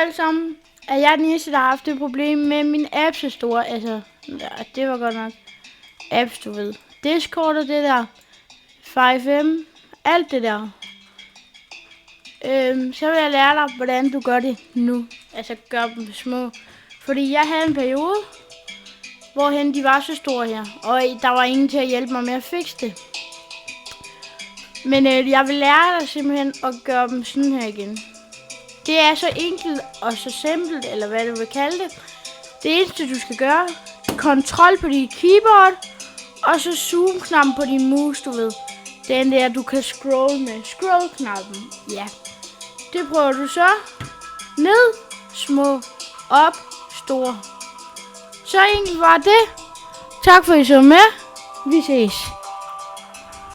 alle sammen, at jeg er den eneste, der har haft det problem med min apps er store. Altså, ja, det var godt nok apps, du ved. Discord og det der. 5M. Alt det der. Så vil jeg lære dig, hvordan du gør det nu. Altså, gør dem små. Fordi jeg havde en periode, hvorhen de var så store her. Og der var ingen til at hjælpe mig med at fikse det. Men jeg vil lære dig simpelthen at gøre dem sådan her igen. Det er så enkelt og så simpelt, eller hvad du vil kalde det. Det eneste du skal gøre, kontrol på dit keyboard, og så zoom-knappen på din mus, du ved. Den der, du kan scroll med. Scroll-knappen, ja. Det prøver du så. Ned, små, op, store. Så enkelt var det. Tak for at I så med. Vi ses.